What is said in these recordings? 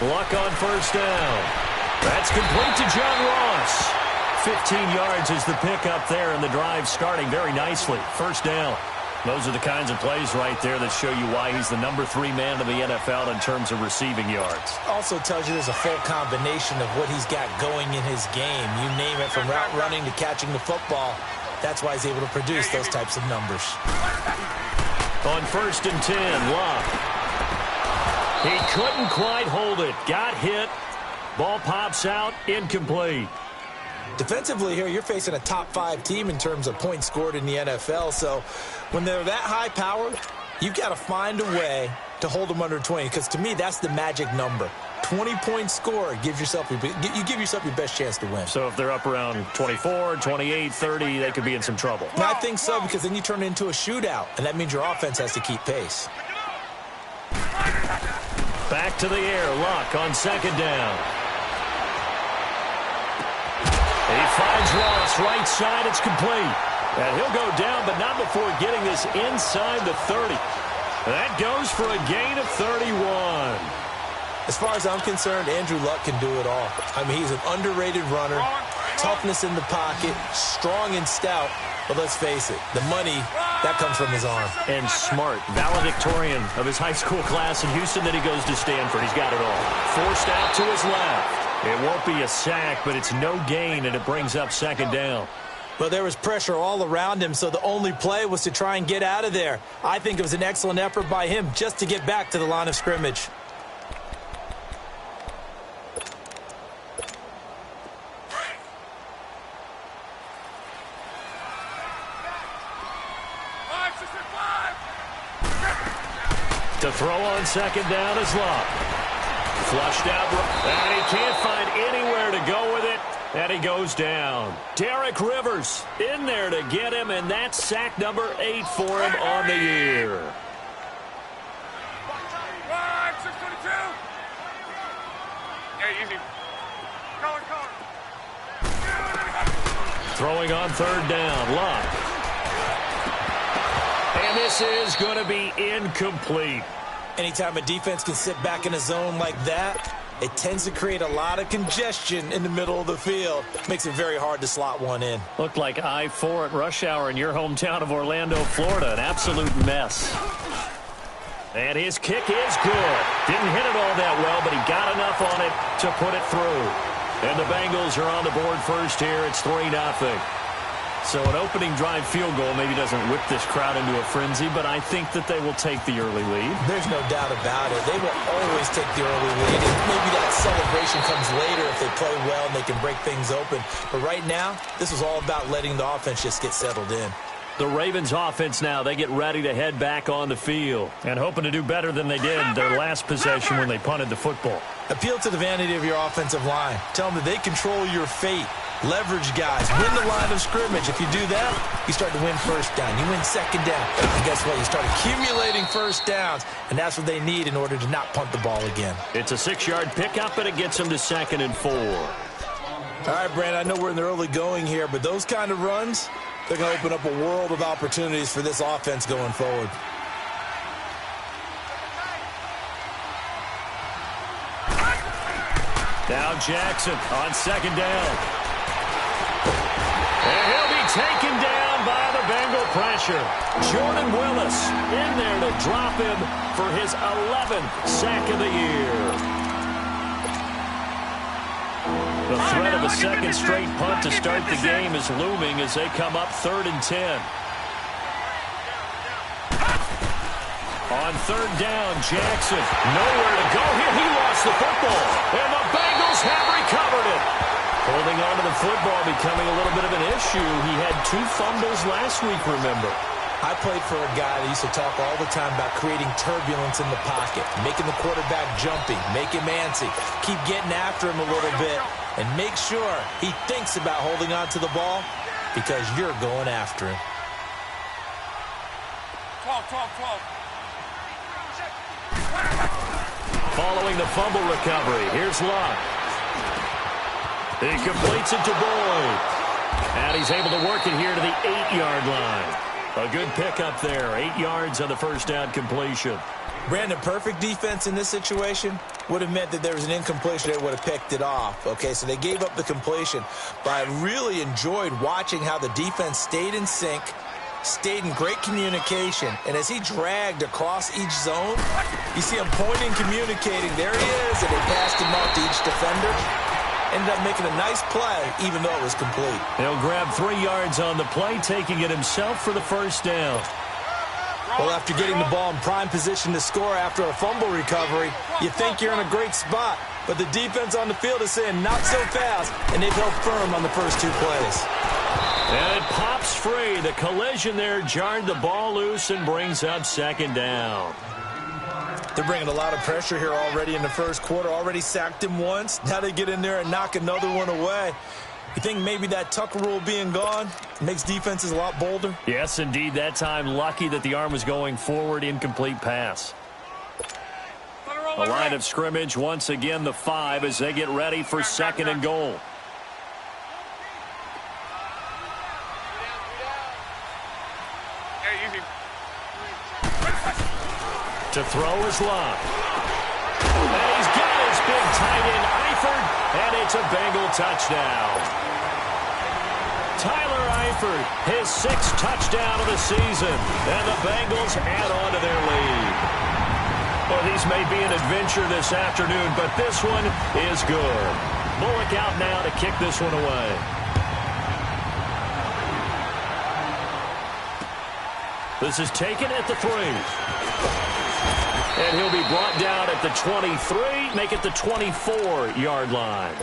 Luck on first down. That's complete to John Ross. 15 yards is the pickup there, and the drive starting very nicely. First down. Those are the kinds of plays right there that show you why he's the number 3 man in the NFL in terms of receiving yards. Also tells you there's a full combination of what he's got going in his game. You name it, from route running to catching the football. That's why he's able to produce those types of numbers. On first and 10, Luck. He couldn't quite hold it. Got hit. Ball pops out. Incomplete. Defensively here, you're facing a top 5 team in terms of points scored in the NFL. So when they're that high-powered, you've got to find a way to hold them under 20. Because to me, that's the magic number. 20 points scored gives yourself you give yourself your best chance to win. So if they're up around 24, 28, 30, they could be in some trouble. And I think so, because then you turn it into a shootout, and that means your offense has to keep pace. Back to the air. Luck on second down. He finds Ross right side. It's complete. And he'll go down, but not before getting this inside the 30. That goes for a gain of 31. As far as I'm concerned, Andrew Luck can do it all. I mean, he's an underrated runner, toughness in the pocket, strong and stout. But let's face it, the money, that comes from his arm. And smart, valedictorian of his high school class in Houston. Then he goes to Stanford. He's got it all. Forced out to his left. It won't be a sack, but it's no gain, and it brings up second down. Well, there was pressure all around him, so the only play was to try and get out of there. I think it was an excellent effort by him just to get back to the line of scrimmage. To throw on second down is Luck. Flushed out, and he can't find anywhere to go with it, and he goes down. Derek Rivers in there to get him, and that's sack number 8 for him on the year. Throwing on third down, Luck. And this is going to be incomplete. Anytime a defense can sit back in a zone like that, it tends to create a lot of congestion in the middle of the field. Makes it very hard to slot one in. Looked like I-4 at rush hour in your hometown of Orlando, Florida. An absolute mess. And his kick is good. Didn't hit it all that well, but he got enough on it to put it through. And the Bengals are on the board first here. It's 3-0. So an opening drive field goal maybe doesn't whip this crowd into a frenzy, but I think that they will take the early lead. There's no doubt about it. They will always take the early lead, and maybe that celebration comes later if they play well and they can break things open. But right now, this is all about letting the offense just get settled in. The Ravens offense now, they get ready to head back on the field and hoping to do better than they did their last possession when they punted the football. Appeal to the vanity of your offensive line. Tell them that they control your fate. Leverage guys. Win the line of scrimmage. If you do that, you start to win first down. You win second down. And guess what? You start accumulating first downs. And that's what they need in order to not punt the ball again. It's a 6-yard pickup, and it gets them to 2nd and 4. All right, Brandon, I know we're in the early going here, but those kind of runs, they're going to open up a world of opportunities for this offense going forward. Now Jackson on second down. And he'll be taken down by the Bengal pressure. Jordan Willis in there to drop him for his 11th sack of the year. The threat of a second straight punt to start the game is looming as they come up 3rd and 10. On third down, Jackson nowhere to go here. He lost the football, and the Bengals have recovered it. Holding on to the football becoming a little bit of an issue. He had 2 fumbles last week, remember. I played for a guy that used to talk all the time about creating turbulence in the pocket, making the quarterback jumpy, make him antsy, keep getting after him a little bit, and make sure he thinks about holding on to the ball because you're going after him. 12. Following the fumble recovery, here's Luck. He completes it to Boyd. And he's able to work it here to the 8-yard line. A good pickup there. 8 yards on the first down completion. Brandon, perfect defense in this situation would have meant that there was an incompletion. They would have picked it off. Okay, so they gave up the completion. But I really enjoyed watching how the defense stayed in sync, stayed in great communication. And as he dragged across each zone, you see him pointing, communicating. There he is, and they passed him off to each defender. Ended up making a nice play, even though it was complete. He'll grab 3 yards on the play, taking it himself for the first down. Well, after getting the ball in prime position to score after a fumble recovery, you think you're in a great spot. But the defense on the field is saying not so fast, and they've held firm on the first 2 plays. And it pops free. The collision there jarred the ball loose and brings up 2nd down. They're bringing a lot of pressure here already in the first quarter. Already sacked him once. Now they get in there and knock another one away. You think maybe that Tucker rule being gone makes defenses a lot bolder? Yes, indeed. That time, lucky that the arm was going forward. Incomplete pass. A line of scrimmage, once again, the 5 as they get ready for 2nd and goal. To throw is Love. And he's got his big tight end, Eifert, and it's a Bengal touchdown. Tyler Eifert, his 6th touchdown of the season, and the Bengals add on to their lead. Well, these may be an adventure this afternoon, but this one is good. Bullock out now to kick this one away. This is taken at the 3. And he'll be brought down at the 23, make it the 24-yard line.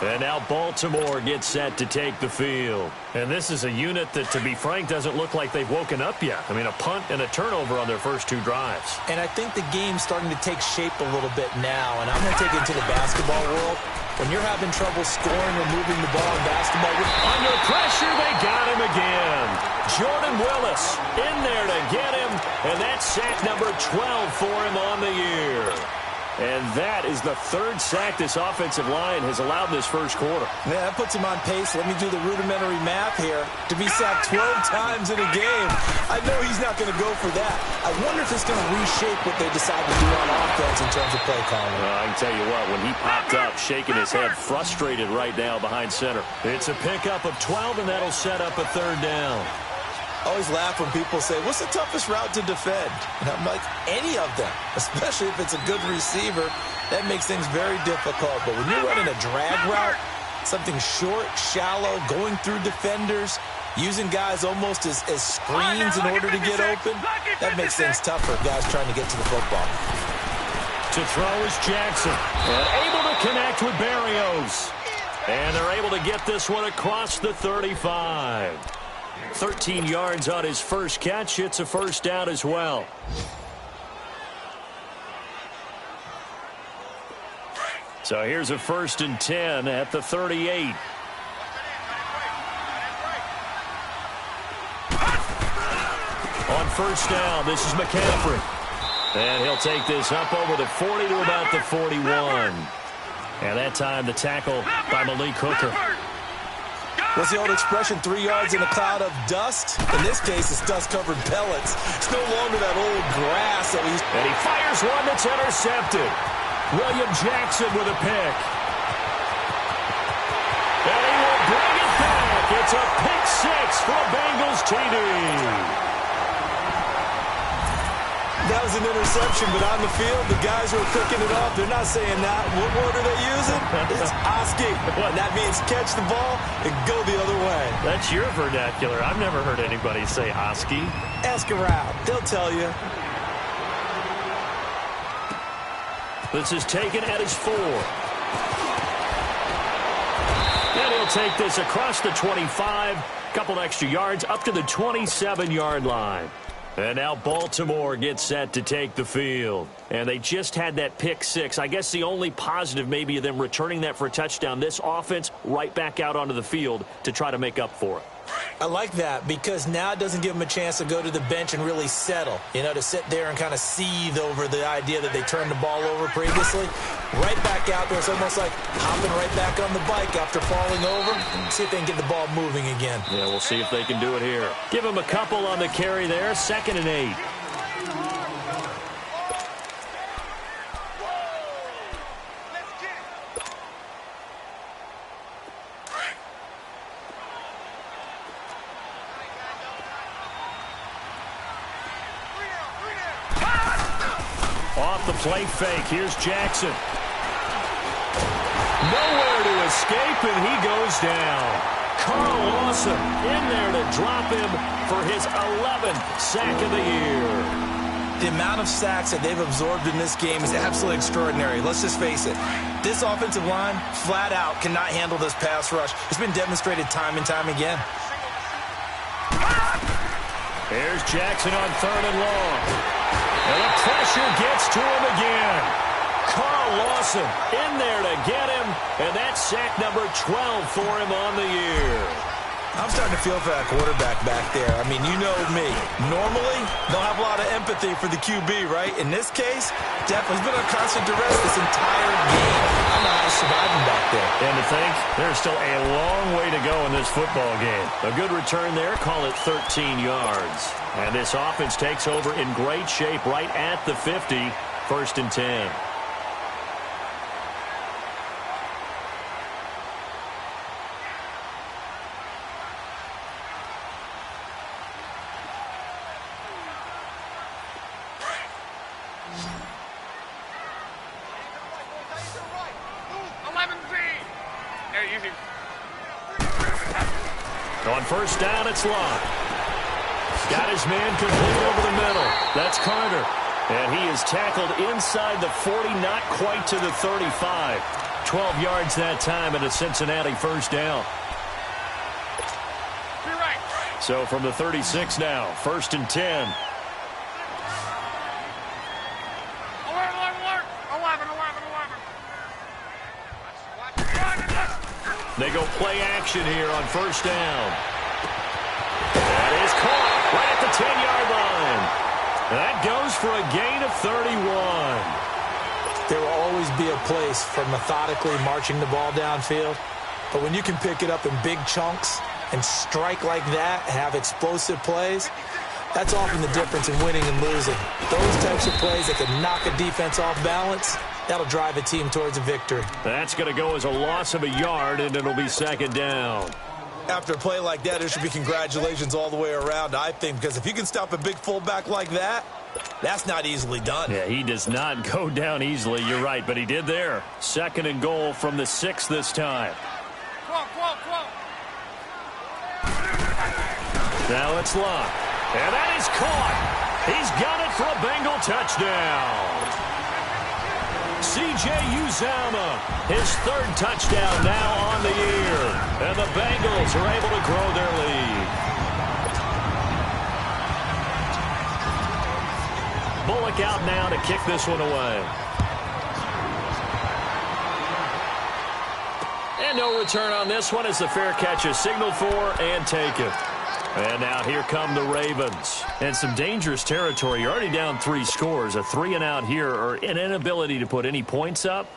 And now Baltimore gets set to take the field. And this is a unit that, to be frank, doesn't look like they've woken up yet. I mean, a punt and a turnover on their first 2 drives. And I think the game's starting to take shape a little bit now. And I'm going to take it into the basketball world. When you're having trouble scoring or moving the ball in basketball, under pressure, they got him again. Jordan Willis in there to get him, and that's sack number 12 for him on the year. And that is the 3rd sack this offensive line has allowed in this first quarter. Yeah, that puts him on pace. Let me do the rudimentary math here. To be sacked 12 times in a game, I know he's not going to go for that. I wonder if it's going to reshape what they decide to do on offense in terms of play calling. I can tell you what, when he popped up, shaking his head, frustrated right now behind center. It's a pickup of 12, and that'll set up a 3rd down. I always laugh when people say, what's the toughest route to defend? And I'm like, any of them, especially if it's a good receiver. That makes things very difficult. But when you're running a drag route, something short, shallow, going through defenders, using guys almost as screens in order to get open, that makes things tougher, guys trying to get to the football. To throw is Jackson. And able to connect with Berrios. And they're able to get this one across the 35. 13 yards on his first catch. It's a first down as well. So here's a 1st and 10 at the 38. On first down, this is McCaffrey. And he'll take this up over the 40 to about the 41. And that time the tackle by Malik Hooker. What's the old expression, 3 yards in a cloud of dust? In this case, it's dust-covered pellets. It's no longer that old grass that we used to... And he fires one that's intercepted. William Jackson with a pick. And he will bring it back. It's a pick 6 for a Bengals TD. That was an interception, but on the field, the guys who are picking it up, they're not saying that. What word are they using? It's Oski. And that means catch the ball and go the other way. That's your vernacular. I've never heard anybody say Oski. Ask around. They'll tell you. This is taken at his 4. And he'll take this across the 25. Couple extra yards up to the 27-yard line. And now Baltimore gets set to take the field. And they just had that pick 6. I guess the only positive maybe of them returning that for a touchdown. This offense right back out onto the field to try to make up for it. I like that because now it doesn't give them a chance to go to the bench and really settle. You know, to sit there and kind of seethe over the idea that they turned the ball over previously. Right back out there. It's almost like hopping right back on the bike after falling over. See if they can get the ball moving again. Yeah, we'll see if they can do it here. Give them a couple on the carry there. 2nd and 8. off the play fake. Here's Jackson. Nowhere to escape, and he goes down. Carl Lawson in there to drop him for his 11th sack of the year. The amount of sacks that they've absorbed in this game is absolutely extraordinary. Let's just face it. This offensive line, flat out, cannot handle this pass rush. It's been demonstrated time and time again. Here's Jackson on 3rd and long. And the pressure gets to him again. Carl Lawson in there to get him, and that's sack number 12 for him on the year. I'm starting to feel for that quarterback back there. I mean, you know me. Normally, don't have a lot of empathy for the QB, right? In this case, definitely has been under constant duress this entire game. I don't know how he's surviving back there. And to think, there's still a long way to go in this football game. A good return there, call it 13 yards. And this offense takes over in great shape right at the 50, 1st and 10. On 1st down, it's Locke. Got his man complete over the middle. That's Carter. And he is tackled inside the 40, not quite to the 35. 12 yards that time and a Cincinnati 1st down. So from the 36 now, 1st and 10. They go play action here on 1st down. That is caught right at the 10-yard line. That goes for a gain of 31. There will always be a place for methodically marching the ball downfield. But when you can pick it up in big chunks and strike like that, have explosive plays, that's often the difference in winning and losing. Those types of plays that can knock a defense off balance, that'll drive a team towards a victory. That's going to go as a loss of a yard, and it'll be 2nd down. After a play like that, there should be congratulations all the way around, I think, because if you can stop a big fullback like that, that's not easily done. Yeah, he does not go down easily, you're right, but he did there. 2nd and goal from the 6 this time. Now it's Locke. And that is caught. He's got it for a Bengal touchdown. C.J. Uzomah, his 3rd touchdown now on the year. And the Bengals are able to grow their lead. Bullock out now to kick this one away. And no return on this one as the fair catch is signaled for and taken. And now here come the Ravens. And some dangerous territory. You're already down 3 scores. A 3-and-out here or an inability to put any points up.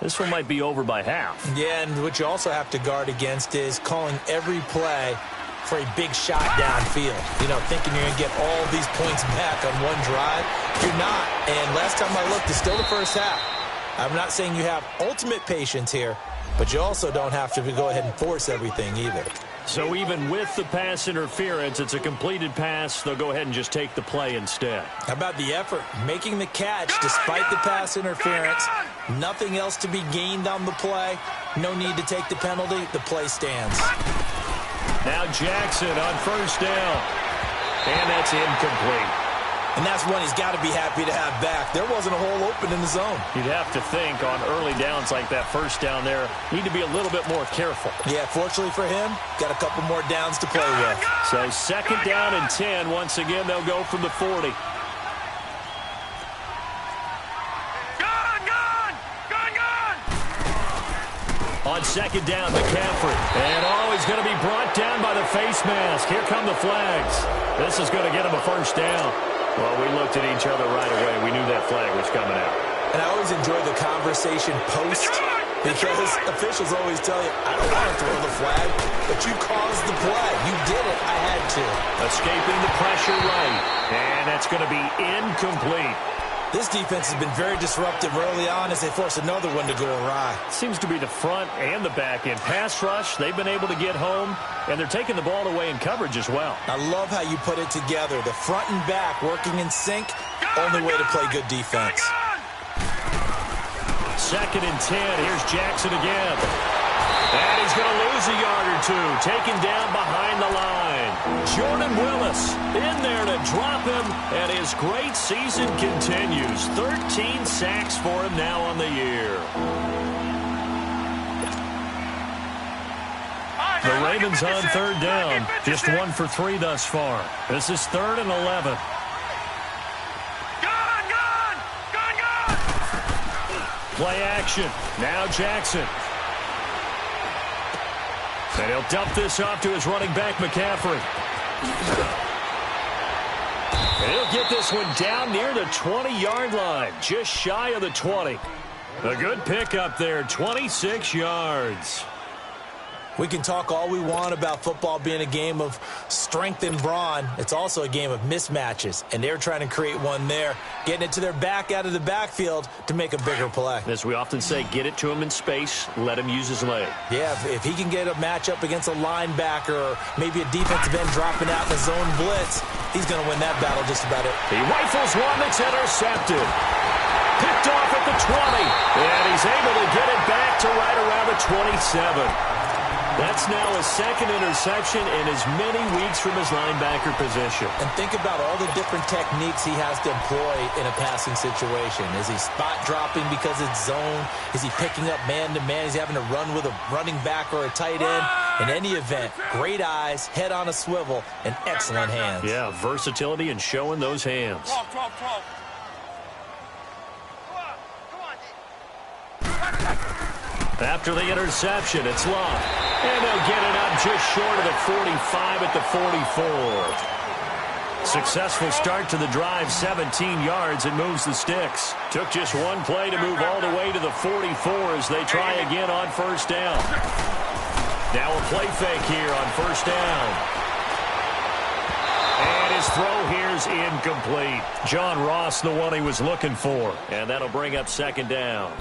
This one might be over by half. Yeah, and what you also have to guard against is calling every play for a big shot downfield. You know, thinking you're going to get all these points back on one drive. You're not. And last time I looked, it's still the 1st half. I'm not saying you have ultimate patience here, but you also don't have to go ahead and force everything either. So even with the pass interference, it's a completed pass. They'll go ahead and just take the play instead. How about the effort? Making the catch despite the pass interference. Nothing else to be gained on the play. No need to take the penalty. The play stands. Now Jackson on 1st down. And that's incomplete. And that's one he's got to be happy to have back. There wasn't a hole open in the zone. You'd have to think on early downs like that 1st down there, need to be a little bit more careful. Yeah, fortunately for him, got a couple more downs to play with. So 2nd down and 10. Once again, they'll go from the 40. On 2nd down, McCaffrey. And he's going to be brought down by the face mask. Here come the flags. This is going to get him a 1st down. Well, we looked at each other right away. We knew that flag was coming out. And I always enjoy the conversation post because officials always tell you, I don't want to throw the flag, but you caused the play. You did it. I had to. Escaping the pressure right. And that's going to be incomplete. This defense has been very disruptive early on as they force another one to go awry. Seems to be the front and the back end. Pass rush, they've been able to get home, and they're taking the ball away in coverage as well. I love how you put it together. The front and back working in sync, only way to play good defense. 2nd and 10. Here's Jackson again. And he's going to lose a yard or two. Taken down behind the line. Jordan Willis in there to drop him. And his great season continues. 13 sacks for him now on the year. The Ravens on 3rd down. Just 1 for 3 thus far. This is 3rd and 11. Play action. Now Jackson. And he'll dump this off to his running back, McCaffrey. And he'll get this one down near the 20-yard line, just shy of the 20. A good pickup there, 26 yards. We can talk all we want about football being a game of strength and brawn. It's also a game of mismatches, and they're trying to create one there, getting it to their back out of the backfield to make a bigger play. As we often say, get it to him in space, let him use his leg. Yeah, if he can get a matchup against a linebacker or maybe a defensive end dropping out in a zone blitz, he's going to win that battle just about it. He rifles one that's intercepted. Picked off at the 20, and he's able to get it back to right around the 27. That's now his 2nd interception in as many weeks from his linebacker position. And think about all the different techniques he has to employ in a passing situation. Is he spot dropping because it's zone? Is he picking up man-to-man? Is he having to run with a running back or a tight end? In any event, great eyes, head on a swivel, and excellent hands. Yeah, versatility and showing those hands. 12. After the interception, it's Locke. And they'll get it up just short of the 45 at the 44. Successful start to the drive, 17 yards, and moves the sticks. Took just one play to move all the way to the 44 as they try again on 1st down. Now a play fake here on 1st down. And his throw here's incomplete. John Ross, the one he was looking for. And that'll bring up 2nd down.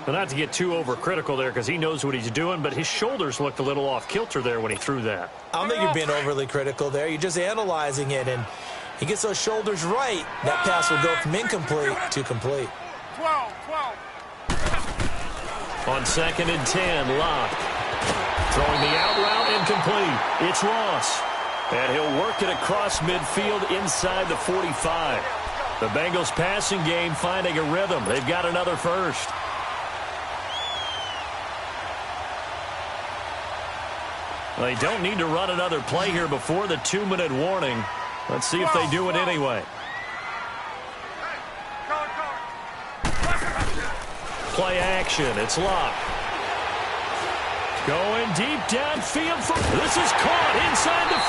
Well, not to get too overcritical there because he knows what he's doing, but his shoulders looked a little off kilter there when he threw that. I don't think you're being overly critical there. You're just analyzing it, and he gets those shoulders right. That pass will go from incomplete to complete. 12. On 2nd and 10, Locke. Throwing the out route incomplete. It's Ross. And he'll work it across midfield inside the 45. The Bengals passing game finding a rhythm. They've got another first. They don't need to run another play here before the 2-minute warning. Let's see if they do it anyway. Play action. It's Locke. Going deep downfield. This is caught inside the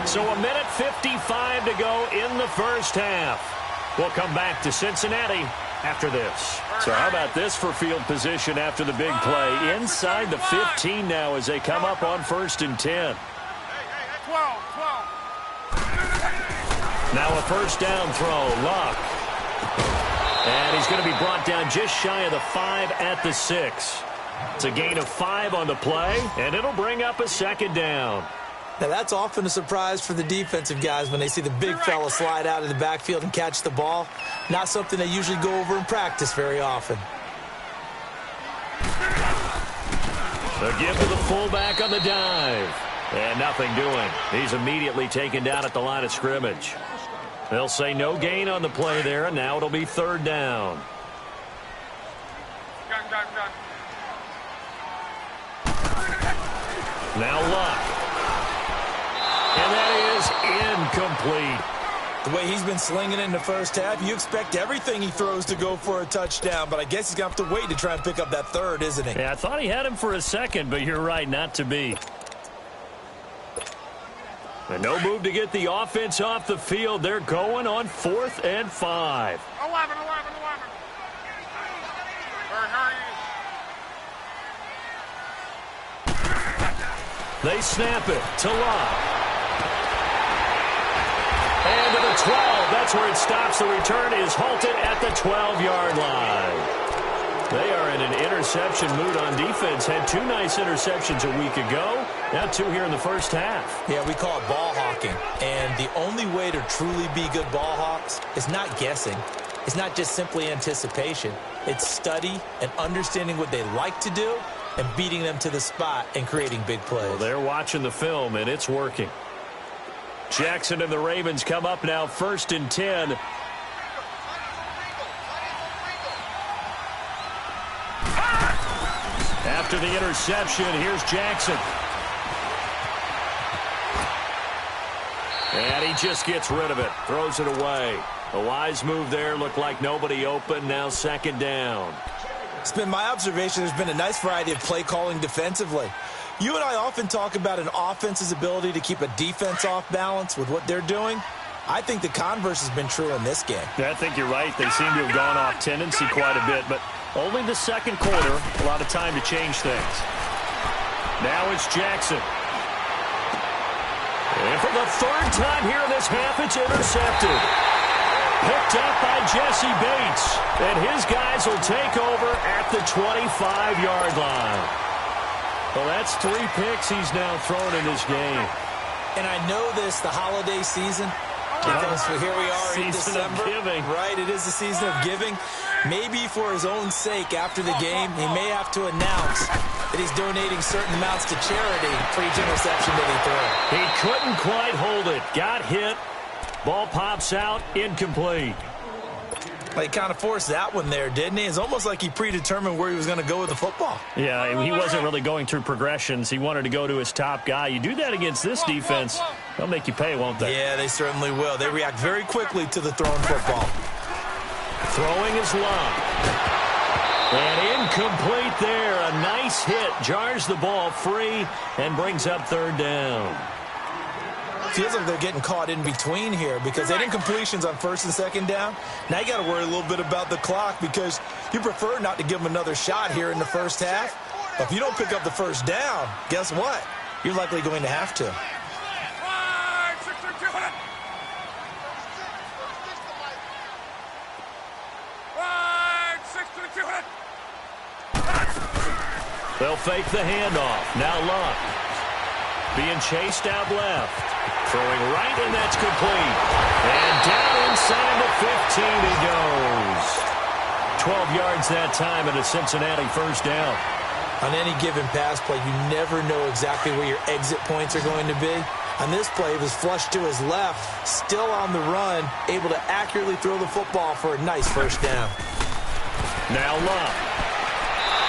15. So a minute 55 to go in the first half. We'll come back to Cincinnati after this. So how about this for field position after the big play? Inside the 15 now as they come up on 1st and 10. 12. Now a 1st down throw. Locke. And he's going to be brought down just shy of the 5 at the 6. It's a gain of 5 on the play, and it'll bring up a 2nd down. Now, that's often a surprise for the defensive guys when they see the big fella slide out of the backfield and catch the ball. Not something they usually go over in practice very often. The give to the fullback on the dive. And nothing doing. He's immediately taken down at the line of scrimmage. They'll say no gain on the play there, and now it'll be 3rd down. Gun. Now Locke. And that is incomplete. The way he's been slinging it in the first half, you expect everything he throws to go for a touchdown, but I guess he's going to have to wait to try and pick up that 3rd, isn't he? Yeah, I thought he had him for a second, but you're right, not to be. And no move to get the offense off the field. They're going on 4th and 5. 11. They snap it to Locke. And to the 12. That's where it stops. The return is halted at the 12-yard line. They are in an interception mood on defense. Had 2 nice interceptions a week ago. Now 2 here in the first half. Yeah, we call it ball hawking. And the only way to truly be good ball hawks is not guessing. It's not just simply anticipation. It's study and understanding what they like to do and beating them to the spot and creating big plays. Well, they're watching the film, and it's working. Jackson and the Ravens come up now 1st and 10. After the interception, here's Jackson. And he just gets rid of it, throws it away. A wise move there, looked like nobody open, now 2nd down. It's been my observation there's been a nice variety of play calling defensively. You and I often talk about an offense's ability to keep a defense off balance with what they're doing. I think the converse has been true in this game. Yeah, I think you're right. They seem to have gone off tendency quite a bit, but only the 2nd quarter, a lot of time to change things. Now it's Jackson. And for the 3rd time here in this half, it's intercepted. Picked up by Jesse Bates. And his guys will take over at the 25-yard line. Well, that's 3 picks he's now thrown in this game. And I know this, the holiday season, because here we are in December. Season of giving. Right, it is the season of giving. Maybe for his own sake, after the game, he may have to announce that he's donating certain amounts to charity for each interception that he threw. He couldn't quite hold it. Got hit. Ball pops out, incomplete. Well, he kind of forced that one there, didn't he? It's almost like he predetermined where he was going to go with the football. Yeah, he wasn't really going through progressions. He wanted to go to his top guy. You do that against this defense, they'll make you pay, won't they? Yeah, they certainly will. They react very quickly to the thrown football. Throwing is Love. And incomplete there. A nice hit. Jars the ball free and brings up 3rd down. Feels like they're getting caught in between here because they didn't completions on 1st and 2nd down. Now you got to worry a little bit about the clock because you prefer not to give them another shot here in the 1st half. But if you don't pick up the 1st down, guess what? You're likely going to have to. They'll fake the handoff. Now Luck. Being chased out left. Throwing right, and that's complete. And down inside the 15 he goes. 12 yards that time and a Cincinnati 1st down. On any given pass play, you never know exactly where your exit points are going to be. On this play, it was flushed to his left, still on the run, able to accurately throw the football for a nice 1st down. Now Luck.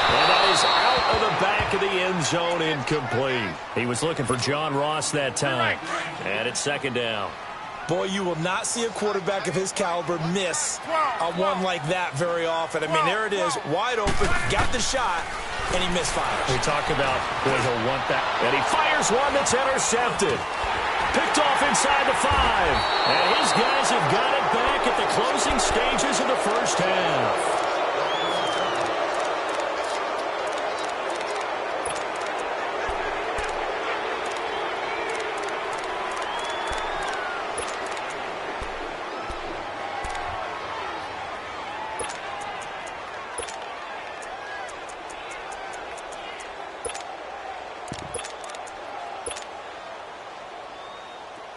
And that is out of the back of the end zone, incomplete. He was looking for John Ross that time. And it's 2nd down. Boy, you will not see a quarterback of his caliber miss a one like that very often. I mean, there it is, wide open, got the shot, and he misfires. We talk about, boy, he'll want that. And he fires one that's intercepted. Picked off inside the 5. And his guys have got it back at the closing stages of the 1st half.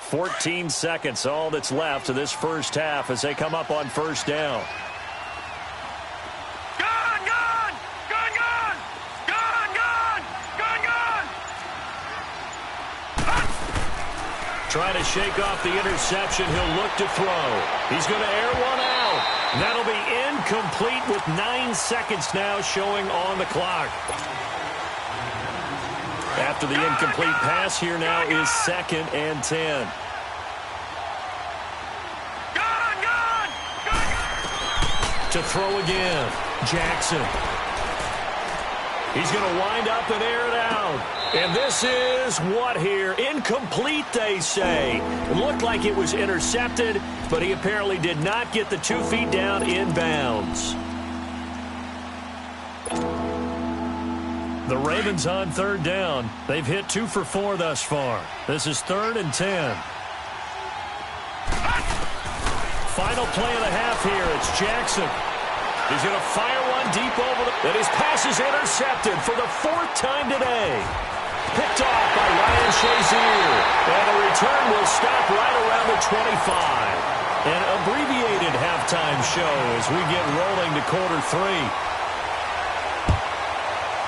Fourteen seconds, all that's left of this 1st half as they come up on 1st down. Gun, gun! Gun, gun! Gun, gun! Gun, gun! Trying to shake off the interception. He'll look to throw. He's going to air one out. That'll be incomplete with 9 seconds now showing on the clock. After the incomplete pass, here now is 2nd and 10. To throw again, Jackson. He's going to wind up and air it out. And this is what here? Incomplete, they say. It looked like it was intercepted, but he apparently did not get the 2 feet down in bounds. The Ravens on 3rd down. They've hit 2 for 4 thus far. This is 3rd and 10. Final play of the half here. It's Jackson. He's going to fire one deep over the... And his pass is intercepted for the 4th time today. Picked off by Ryan Shazier. And the return will stop right around the 25. An abbreviated halftime show as we get rolling to quarter 3.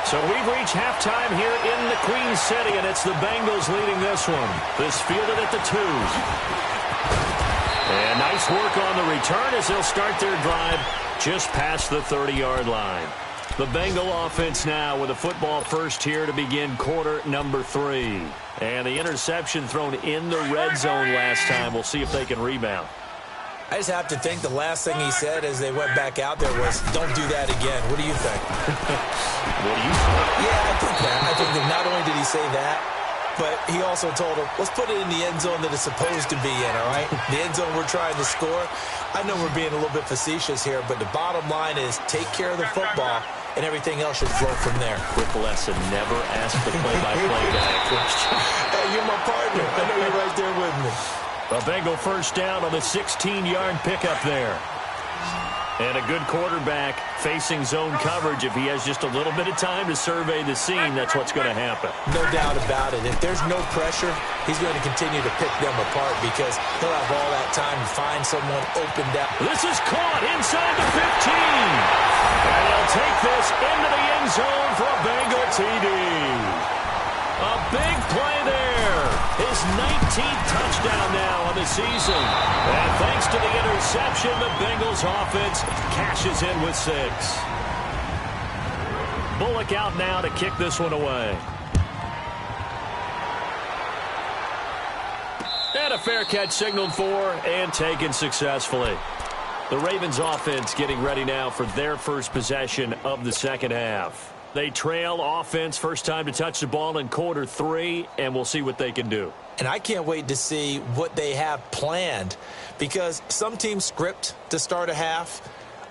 So we've reached halftime here in the Queen City, and it's the Bengals leading this one. This fielded at the 2. And nice work on the return as they'll start their drive just past the 30-yard line. The Bengal offense now with a football first here to begin quarter number 3. And the interception thrown in the red zone last time. We'll see if they can rebound. I just have to think the last thing he said as they went back out there was, don't do that again. What do you think? What do you think? Yeah, I think that. I think that not only did he say that, but he also told him, let's put it in the end zone that it's supposed to be in, all right? The end zone we're trying to score. I know we're being a little bit facetious here, but the bottom line is take care of the football, and everything else should flow from there. Quick lesson, never ask the play-by-play guy a question. Hey, you're my partner. I know you're right there with me. A Bengal first down on the 16-yard pickup there. And a good quarterback facing zone coverage. If he has just a little bit of time to survey the scene, that's what's going to happen. No doubt about it. If there's no pressure, he's going to continue to pick them apart because he'll have all that time to find someone open down. This is caught inside the 15. And he'll take this into the end zone for a Bengal TD. A big play there. His 19th touchdown now on the season. And thanks to the interception, the Bengals offense cashes in with 6. Bullock out now to kick this one away. And a fair catch signaled for and taken successfully. The Ravens offense getting ready now for their first possession of the second half. They trail offense first time to touch the ball in quarter 3, and we'll see what they can do. And I can't wait to see what they have planned because some teams script to start a half.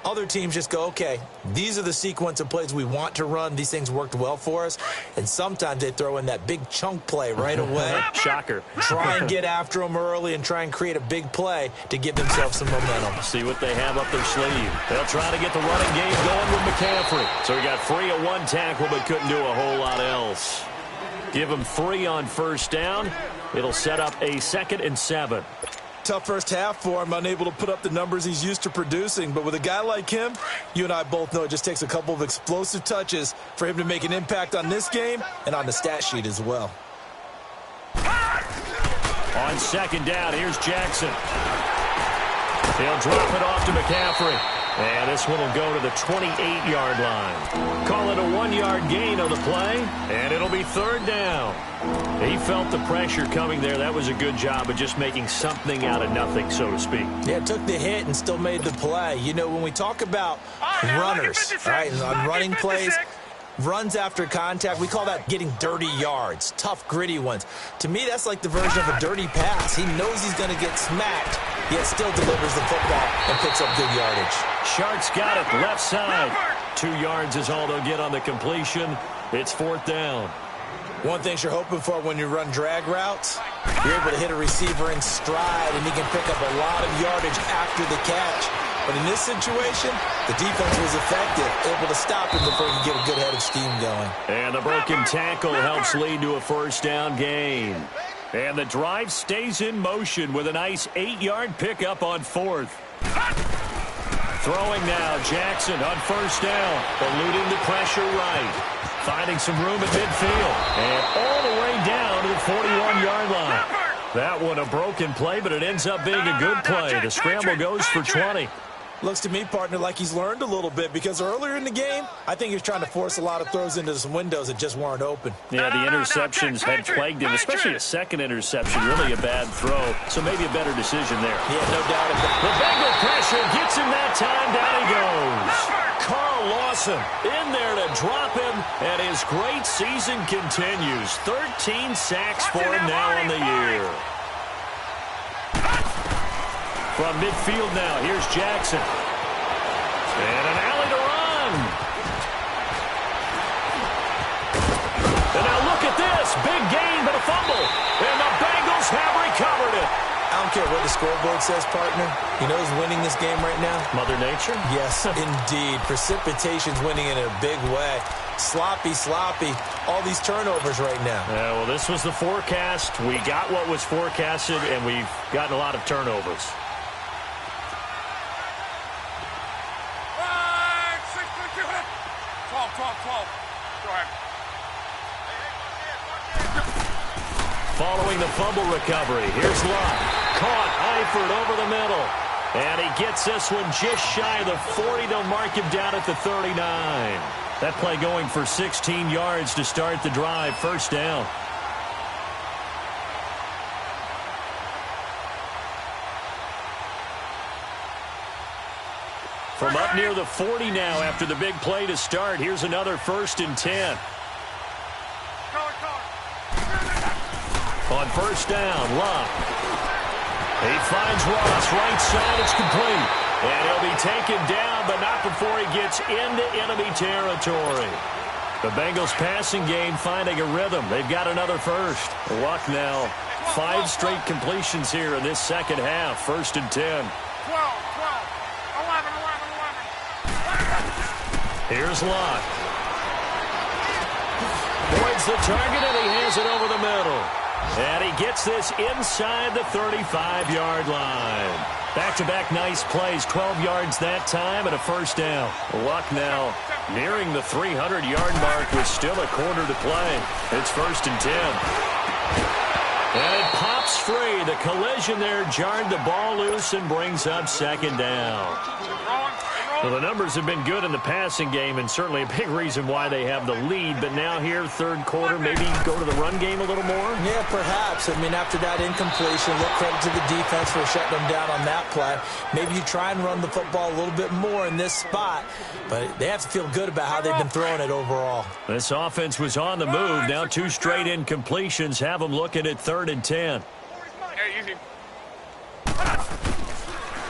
Other teams just go, okay, these are the sequence of plays we want to run. These things worked well for us. And sometimes they throw in that big chunk play right away. Shocker. Try and get after them early and try and create a big play to give themselves some momentum. See what they have up their sleeve. They'll try to get the running game going with McCaffrey. So he got free of 1 tackle but couldn't do a whole lot else. Give him 3 on first down. It'll set up a 2nd and 7. Tough first half for him, unable to put up the numbers he's used to producing. But with a guy like him, you and I both know it just takes a couple of explosive touches for him to make an impact on this game and on the stat sheet as well. On second down, here's Jackson. He'll drop it off to McCaffrey. And this one will go to the 28-yard line. Call it a 1-yard gain on the play, and it'll be 3rd down. He felt the pressure coming there. That was a good job of just making something out of nothing, so to speak. Yeah, took the hit and still made the play. You know, when we talk about runners, right, on running plays, runs after contact, we call that getting dirty yards, tough, gritty ones. To me, that's like the version of a dirty pass. He knows he's going to get smacked, yet still delivers the football and picks up good yardage. Sharks got it left side. 2 yards is all they'll get on the completion. It's 4th down. One thing you're hoping for when you run drag routes, you're able to hit a receiver in stride, and he can pick up a lot of yardage after the catch. But in this situation, the defense was effective, able to stop him before he could get a good head of steam going. And the broken tackle helps lead to a first down gain. And the drive stays in motion with a nice 8-yard pickup on 4th. Throwing now, Jackson on first down, eluding the pressure right. Finding some room at midfield. And all the way down to the 41-yard line. That one a broken play, but it ends up being a good play. The scramble goes for 20. Looks to me, partner, like he's learned a little bit because earlier in the game, I think he was trying to force a lot of throws into some windows that just weren't open. Yeah, the interceptions had plagued him, especially a second interception, really a bad throw. So maybe a better decision there. Yeah, no doubt about it. The Bengal pressure gets him that time. Down he goes. Carl Lawson in there to drop him, and his great season continues. 13 sacks for him now on the year. From midfield now, here's Jackson. And an alley to run. And now look at this. Big gain, but a fumble. And the Bengals have recovered it. I don't care what the scoreboard says, partner. You know who's winning this game right now? Mother Nature? Yes, indeed. Precipitation's winning in a big way. Sloppy, all these turnovers right now. Yeah, well, this was the forecast. We got what was forecasted, and we've gotten a lot of turnovers. 12. Go ahead. Following the fumble recovery, here's Luck. Caught, Eifert over the middle. And he gets this one just shy of the 40. They'll mark him down at the 39. That play going for 16 yards to start the drive. First down. From up near the 40 now after the big play to start. Here's another 1st and 10. On first down, Luck. He finds Ross, right side, it's complete. And he'll be taken down, but not before he gets into enemy territory. The Bengals passing game finding a rhythm. They've got another first. Luck now, 5 straight completions here in this second half. 1st and 10. 12, 11. Here's Luck. Boyd's the target, and he hands it over the middle. And he gets this inside the 35-yard line. Back-to-back nice plays, 12 yards that time, and a first down. Luck now nearing the 300-yard mark with still a quarter to play. It's 1st and 10. And it pops free. The collision there jarred the ball loose and brings up 2nd down. Well, the numbers have been good in the passing game, and certainly a big reason why they have the lead. But now here, 3rd quarter, maybe go to the run game a little more? Yeah, perhaps. I mean, after that incompletion, look, credit to the defense for shutting them down on that play. Maybe you try and run the football a little bit more in this spot, but they have to feel good about how they've been throwing it overall. This offense was on the move. Now 2 straight incompletions have them looking at 3rd and 10. Hey, easy.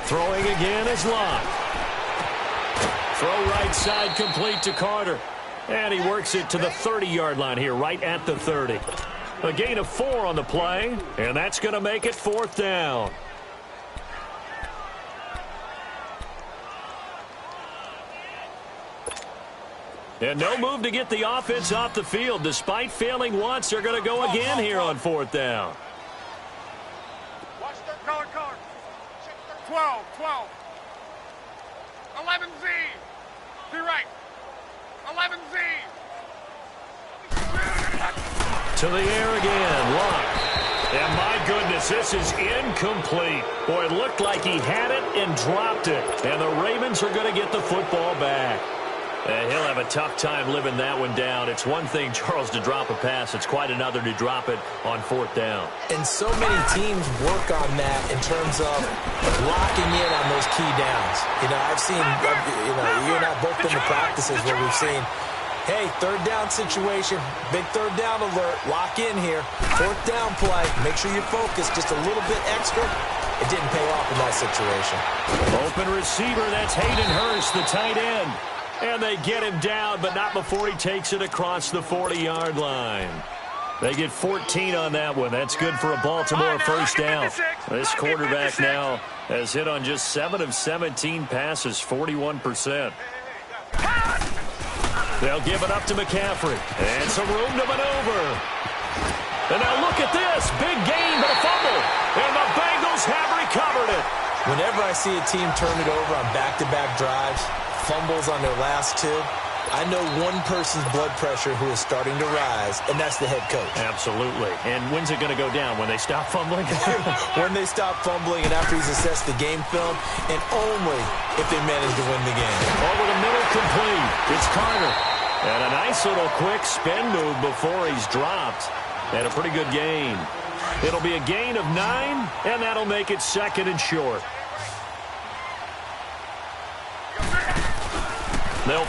Throwing again is Luck. Throw right side complete to Carter. And he works it to the 30-yard line here, right at the 30. A gain of 4 on the play, and that's going to make it 4th down. And no move to get the offense off the field. Despite failing once, they're going to go again here on 4th down. Watch the color. 12. 11Z. To your right. 11Z. To the air again, Luck. And my goodness, this is incomplete. Boy, it looked like he had it and dropped it. And the Ravens are going to get the football back. And he'll have a tough time living that one down. It's one thing, Charles, to drop a pass. It's quite another to drop it on 4th down. And so many teams work on that in terms of locking in on those key downs. You know, I've seen, you and I both been to practices where we've seen, hey, 3rd down situation, big 3rd down alert, lock in here, 4th down play, make sure you're focused just a little bit extra. It didn't pay off in that situation. Open receiver, that's Hayden Hurst, the tight end. And they get him down, but not before he takes it across the 40-yard line. They get 14 on that one. That's good for a Baltimore first down. This quarterback now has hit on just 7 of 17 passes, 41%. They'll give it up to McCaffrey. And some room to maneuver. And now look at this. Big gain, but a fumble. And the Bengals have recovered it. Whenever I see a team turn it over on back-to-back drives, fumbles on their last 2, I know one person's blood pressure who is starting to rise, and that's the head coach. Absolutely. And when's it going to go down? When they stop fumbling? When they stop fumbling and after he's assessed the game film, and only if they manage to win the game. Over the middle, complete. It's Carter. And a nice little quick spin move before he's dropped. And a pretty good gain. It'll be a gain of 9, and that'll make it 2nd and short. They'll